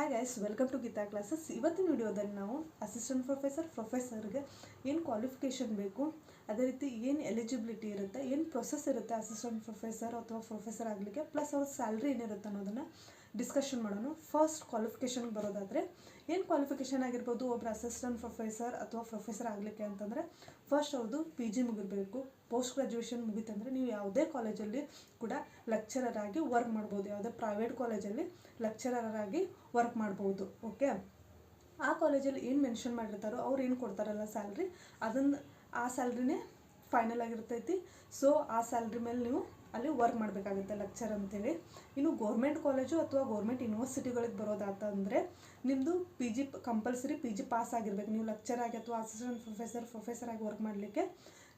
Hi guys, welcome to Geetha classes. ಇವತ್ತಿನ ವಿಡಿಯೋದಲ್ಲಿ ನಾವು ಅಸಿಸ್ಟೆಂಟ್ ಪ್ರೊಫೆಸರ್ಗೆ ಏನು ಕ್ವಾಲಿಫಿಕೇಷನ್ ಬೇಕು, ಅದೇ ರೀತಿ ಏನು ಎಲಿಜಿಬಿಲಿಟಿ ಇರುತ್ತೆ, ಏನು ಪ್ರೊಸೆಸ್ ಇರುತ್ತೆ ಅಸಿಸ್ಟೆಂಟ್ ಪ್ರೊಫೆಸರ್ ಅಥವಾ ಪ್ರೊಫೆಸರ್ ಆಗಲಿಕ್ಕೆ, ಪ್ಲಸ್ ಅವ್ರ ಸ್ಯಾಲ್ರಿ ಏನಿರುತ್ತೆ ಅನ್ನೋದನ್ನು ಡಿಸ್ಕಷನ್ ಮಾಡೋಣ. ಫಸ್ಟ್ ಕ್ವಾಲಿಫಿಕೇಷನ್ಗೆ ಬರೋದಾದರೆ ಏನು ಕ್ವಾಲಿಫಿಕೇಷನ್ ಆಗಿರ್ಬೋದು ಒಬ್ಬರು ಅಸಿಸ್ಟೆಂಟ್ ಪ್ರೊಫೆಸರ್ ಅಥವಾ ಪ್ರೊಫೆಸರ್ ಆಗಲಿಕ್ಕೆ ಅಂತಂದರೆ ಫಸ್ಟ್ ಅವ್ರದ್ದು PG ಮುಗಿರಬೇಕು. ಪೋಸ್ಟ್ ಗ್ರ್ಯಾಜುಯೇಷನ್ ಮುಗಿತಂದರೆ ನೀವು ಯಾವುದೇ ಕಾಲೇಜಲ್ಲಿ ಕೂಡ ಲೆಕ್ಚರರ್ ಆಗಿ ವರ್ಕ್ ಮಾಡ್ಬೋದು. ಯಾವುದೇ ಪ್ರೈವೇಟ್ ಕಾಲೇಜಲ್ಲಿ ಲೆಕ್ಚರರ್ ಆಗಿ ವರ್ಕ್ ಮಾಡ್ಬೋದು. ಓಕೆ, ಆ ಕಾಲೇಜಲ್ಲಿ ಏನು ಮೆನ್ಷನ್ ಮಾಡಿರ್ತಾರೋ ಅವ್ರು ಏನು ಕೊಡ್ತಾರಲ್ಲ ಸ್ಯಾಲ್ರಿ, ಆ ಸ್ಯಾಲ್ರಿನೇ ಫೈನಲ್ ಆಗಿರ್ತೈತಿ. ಸೊ ಆ ಸ್ಯಾಲ್ರಿ ಮೇಲೆ ನೀವು ಅಲ್ಲಿ ವರ್ಕ್ ಮಾಡಬೇಕಾಗುತ್ತೆ ಲೆಕ್ಚರ್ ಅಂತೇಳಿ. ಇನ್ನು ಗೌರ್ಮೆಂಟ್ ಕಾಲೇಜು ಅಥವಾ ಗೌರ್ಮೆಂಟ್ ಯೂನಿವರ್ಸಿಟಿಗಳಿಗೆ ಬರೋದಾತಂದರೆ ನಿಮ್ಮದು PG ಕಂಪಲ್ಸರಿ PG ಪಾಸ್ ಆಗಿರ್ಬೇಕು. ನೀವು ಲೆಕ್ಚರ್ ಆಗಿ ಅಥವಾ ಅಸಿಸ್ಟೆಂಟ್ ಪ್ರೊಫೆಸರ್ ಆಗಿ ವರ್ಕ್ ಮಾಡಲಿಕ್ಕೆ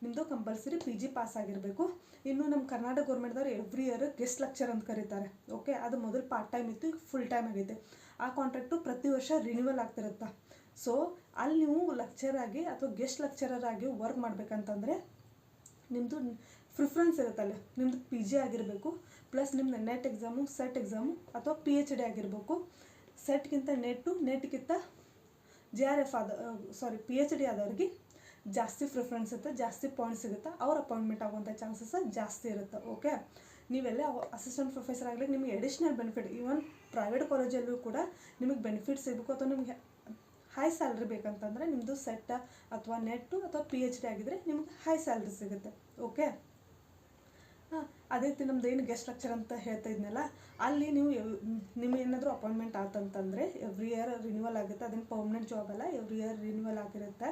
ನಿಮ್ಮದು ಕಂಪಲ್ಸರಿ PG ಪಾಸ್ ಆಗಿರಬೇಕು. ಇನ್ನು ನಮ್ಮ ಕರ್ನಾಟಕ ಗೌರ್ಮೆಂಟ್ದವ್ರು ಎವ್ರಿ ಇಯರ್ ಗೆಸ್ಟ್ ಲೆಕ್ಚರ್ ಅಂತ ಕರೀತಾರೆ. ಓಕೆ, ಅದು ಮೊದಲು ಪಾರ್ಟ್ ಟೈಮ್ ಇತ್ತು, ಈಗ ಫುಲ್ ಟೈಮ್ ಆಗೈತೆ. ಆ ಕಾಂಟ್ರಾಕ್ಟು ಪ್ರತಿ ವರ್ಷ ರಿನ್ಯೂವಲ್ ಆಗ್ತಿರುತ್ತೆ. ಸೊ ಅಲ್ಲಿ ನೀವು ಲೆಕ್ಚರ್ ಆಗಿ ಅಥವಾ ಗೆಸ್ಟ್ ಲೆಕ್ಚರರ್ ಆಗಿ ವರ್ಕ್ ಮಾಡಬೇಕಂತಂದರೆ ನಿಮ್ಮದು ಪ್ರಿಫರೆನ್ಸ್ ಇರುತ್ತಲ್ಲ, ನಿಮ್ಮದು PG ಆಗಿರಬೇಕು, ಪ್ಲಸ್ ನಿಮ್ಮದು ನೆಟ್ ಎಕ್ಸಾಮು, ಸೆಟ್ ಎಕ್ಸಾಮು ಅಥವಾ PhD ಆಗಿರಬೇಕು. ಸೆಟ್ಗಿಂತ ನೆಟ್ಗಿಂತ JRF PhD ಆದವ್ರಿಗೆ ಜಾಸ್ತಿ ಪ್ರಿಫರೆನ್ಸ್ ಇರುತ್ತೆ, ಜಾಸ್ತಿ ಪಾಯಿಂಟ್ಸ್ ಸಿಗುತ್ತೆ, ಅವ್ರ ಅಪಾಯಿಂಟ್ಮೆಂಟ್ ಆಗುವಂಥ ಚಾನ್ಸಸ್ ಜಾಸ್ತಿ ಇರುತ್ತೆ. ಓಕೆ, ನೀವೆಲ್ಲ ಅಸಿಸ್ಟೆಂಟ್ ಪ್ರೊಫೆಸರ್ ಆಗಲಿಕ್ಕೆ ನಿಮಗೆ ಎಡಿಷ್ನಲ್ ಬೆನಿಫಿಟ್, ಈವನ್ ಪ್ರೈವೇಟ್ ಕಾಲೇಜಲ್ಲೂ ಕೂಡ ನಿಮಗೆ ಬೆನಿಫಿಟ್ ಸಿಗಬೇಕು ಅಥವಾ ನಿಮಗೆ ಹೈ ಸ್ಯಾಲ್ರಿ ಬೇಕಂತಂದರೆ ನಿಮ್ಮದು ಸೆಟ್ ಅಥವಾ ನೆಟ್ಟು ಅಥವಾ PhD ಆಗಿದ್ದರೆ ನಿಮ್ಗೆ ಹೈ ಸ್ಯಾಲ್ರಿ ಸಿಗುತ್ತೆ. ಓಕೆ, ಅದೇ ರೀತಿ ನಮ್ದು ಏನು ಗೆಸ್ಟ್ ಲೆಕ್ಚರ್ ಅಂತ ಹೇಳ್ತಾ ಇದ್ನಲ್ಲ, ಅಲ್ಲಿ ನಿಮಗೆ ಏನಾದರೂ ಅಪಾಯಿಂಟ್ಮೆಂಟ್ ಆತಂತಂದರೆ ಎವ್ರಿ ಇಯರ್ ರಿನ್ಯೂವಲ್ ಆಗುತ್ತೆ. ಅದೇನು ಪರ್ಮನೆಂಟ್ ಜಾಬ್ ಅಲ್ಲ, ಎವ್ರಿ ಇಯರ್ ರಿನ್ಯೂವಲ್ ಆಗಿರುತ್ತೆ.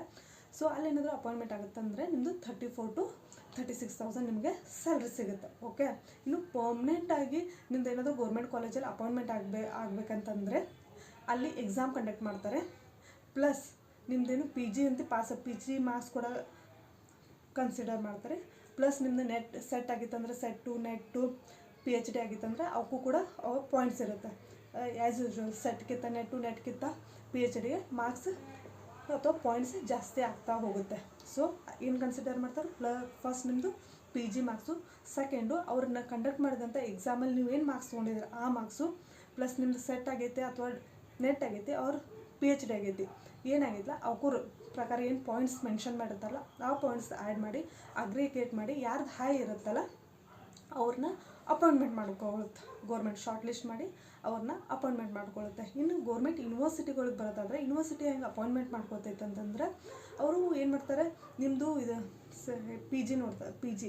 ಸೊ ಅಲ್ಲಿ ಏನಾದರೂ ಅಪಾಯಿಂಟ್ಮೆಂಟ್ ಆಗುತ್ತಂದರೆ ನಿಮ್ಮದು 34,000 to 36,000 ನಿಮಗೆ ಸ್ಯಾಲ್ರಿ ಸಿಗುತ್ತೆ. ಓಕೆ, ಇನ್ನು ಪರ್ಮನೆಂಟಾಗಿ ನಿಮ್ದು ಏನಾದರೂ ಗೌರ್ಮೆಂಟ್ ಕಾಲೇಜಲ್ಲಿ ಅಪಾಯಿಂಟ್ಮೆಂಟ್ ಆಗಬೇಕಂತಂದರೆ ಅಲ್ಲಿ ಎಕ್ಸಾಮ್ ಕಂಡಕ್ಟ್ ಮಾಡ್ತಾರೆ. ಪ್ಲಸ್ ನಿಮ್ಮದೇನು PG ಅಂತ PG ಮಾರ್ಕ್ಸ್ ಕೂಡ ಕನ್ಸಿಡರ್ ಮಾಡ್ತಾರೆ. ಪ್ಲಸ್ ನಿಮ್ಮದು ನೆಟ್ ಸೆಟ್ ಆಗಿತ್ತಂದರೆ ಸೆಟ್ಟು ನೆಟ್ಟು PhD ಆಗಿತ್ತಂದರೆ ಅವಕ್ಕೂ ಕೂಡ ಪಾಯಿಂಟ್ಸ್ ಇರುತ್ತೆ. ಆ್ಯಸ್ ಯೂಶ್ವಲ್ ಸೆಟ್ಗಿಂತ ನೆಟ್ಗಿಂತ PhDಗೆ ಮಾರ್ಕ್ಸ್ ಅಥವಾ ಪಾಯಿಂಟ್ಸ್ ಜಾಸ್ತಿ ಆಗ್ತಾ ಹೋಗುತ್ತೆ. ಸೊ ಏನು ಕನ್ಸಿಡರ್ ಮಾಡ್ತಾರೆ, ಫಸ್ಟ್ ನಿಮ್ಮದು PG ಮಾರ್ಕ್ಸು, ಸೆಕೆಂಡು ಅವ್ರನ್ನ ಕಂಡಕ್ಟ್ ಮಾಡಿದಂಥ ಎಕ್ಸಾಮಲ್ಲಿ ನೀವು ಏನು ಮಾರ್ಕ್ಸ್ ತೊಗೊಂಡಿದ್ರೆ ಆ ಮಾರ್ಕ್ಸು, ಪ್ಲಸ್ ನಿಮ್ಮದು ಸೆಟ್ ಆಗೈತೆ ಅಥವಾ ನೆಟ್ ಆಗೈತೆ ಅವ್ರ PhD ಆಗೈತಿ ಏನಾಗಿಲ್ಲ ಅವಕ್ಕೂ ಪ್ರಕಾರ ಏನು ಪಾಯಿಂಟ್ಸ್ ಮೆನ್ಷನ್ ಮಾಡಿರ್ತಾರಲ್ಲ ಆ ಪಾಯಿಂಟ್ಸ್ ಆ್ಯಡ್ ಮಾಡಿ ಅಗ್ರಿಗೇಟ್ ಮಾಡಿ ಯಾರ್ದು ಹೈ ಇರುತ್ತಲ್ಲ ಅವ್ರನ್ನ ಅಪಾಯಿಂಟ್ಮೆಂಟ್ ಮಾಡ್ಕೊಳ್ಳುತ್ತೆ ಗೌರ್ಮೆಂಟ್. ಶಾರ್ಟ್ ಲಿಸ್ಟ್ ಮಾಡಿ ಅವ್ರನ್ನ ಅಪಾಯಿಂಟ್ಮೆಂಟ್ ಮಾಡ್ಕೊಳ್ಳುತ್ತೆ. ಇನ್ನು ಗೌರ್ಮೆಂಟ್ ಯೂನಿವರ್ಸಿಟಿಗಳಿಗೆ ಬರೋದಾದರೆ ಯೂನಿವರ್ಸಿಟಿ ಹೆಂಗೆ ಅಪಾಯಿಂಟ್ಮೆಂಟ್ ಮಾಡ್ಕೊತೈತೆ ಅಂತಂದರೆ ಅವರು ಏನು ಮಾಡ್ತಾರೆ, ನಿಮ್ಮದು ಇದು PG ನೋಡ್ತಾರೆ. PG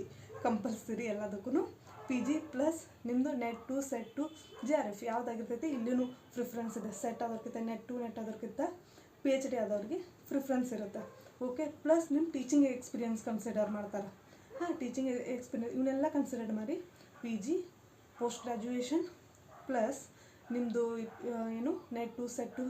ಕಂಪಲ್ಸರಿ ಎಲ್ಲದಕ್ಕೂ PG ಪ್ಲಸ್ ನಿಮ್ಮದು ನೆಟ್ಟು ಸೆಟ್ಟು JRF ಯಾವುದಾಗಿರ್ತೈತೆ ಇಲ್ಲಿನೂ ಪ್ರಿಫರೆನ್ಸ್ ಇದೆ. ಸೆಟ್ ಆದವ್ರಿಗಿಂತ ನೆಟ್ ಆದವ್ರಿಗಿಂತ PhD ಆದವ್ರಿಗೆ ಪ್ರಿಫರೆನ್ಸ್ ಇರುತ್ತೆ. ಓಕೆ, ಪ್ಲಸ್ ನಿಮ್ಮ ಟೀಚಿಂಗ್ ಎಕ್ಸ್ಪೀರಿಯನ್ಸ್ ಕನ್ಸಿಡರ್ ಮಾಡ್ತಾರೆ. ಟೀಚಿಂಗ್ ಎಕ್ಸ್ಪೀರಿಯನ್ಸ್ ಇವನ್ನೆಲ್ಲ ಕನ್ಸಿಡರ್ ಮಾಡಿ PG ಪೋಸ್ಟ್ ಗ್ರ್ಯಾಜುಯೇಷನ್ ಪ್ಲಸ್ ನಿಮ್ಮದು ಏನು ನೆಟ್ಟು ಸೆಟ್ಟು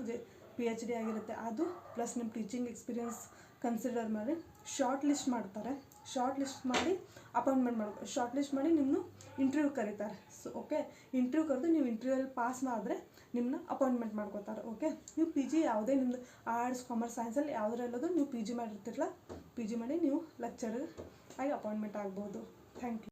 PhD ಆಗಿರುತ್ತೆ ಅದು, ಪ್ಲಸ್ ನಿಮ್ಮ ಟೀಚಿಂಗ್ ಎಕ್ಸ್ಪೀರಿಯನ್ಸ್ ಕನ್ಸಿಡರ್ ಮಾಡಿ ಶಾರ್ಟ್ ಲಿಸ್ಟ್ ಮಾಡ್ತಾರೆ. ಶಾರ್ಟ್ ಲಿಸ್ಟ್ ಮಾಡಿ ಅಪಾಯಿಂಟ್ಮೆಂಟ್ ಮಾಡ್ಕೊ ಶಾರ್ಟ್ ಲಿಸ್ಟ್ ಮಾಡಿ ನಿಮ್ಮನ್ನು ಇಂಟರ್ವ್ಯೂ ಕರೀತಾರೆ. ಸೊ ಓಕೆ, ಇಂಟರ್ವ್ಯೂ ಕರೆದು ನೀವು ಇಂಟರ್ವ್ಯೂಲ್ಲಿ ಪಾಸ್ ಮಾಡಿದ್ರೆ ನಿಮ್ಮನ್ನ ಅಪಾಯಿಂಟ್ಮೆಂಟ್ ಮಾಡ್ಕೋತಾರೆ. ಓಕೆ, ನೀವು PG ಯಾವುದೇ ನಿಮ್ಮದು ಆರ್ಟ್ಸ್ ಕಾಮರ್ಸ್ ಸೈನ್ಸಲ್ಲಿ ಯಾವುದರಲ್ಲದು ನೀವು PG ಮಾಡಿರ್ತಿರಲ್ಲ, PG ಮಾಡಿ ನೀವು ಲೆಕ್ಚರರ್ ಆಗಿ ಅಪಾಯಿಂಟ್ಮೆಂಟ್ ಆಗ್ಬೋದು. Thank you.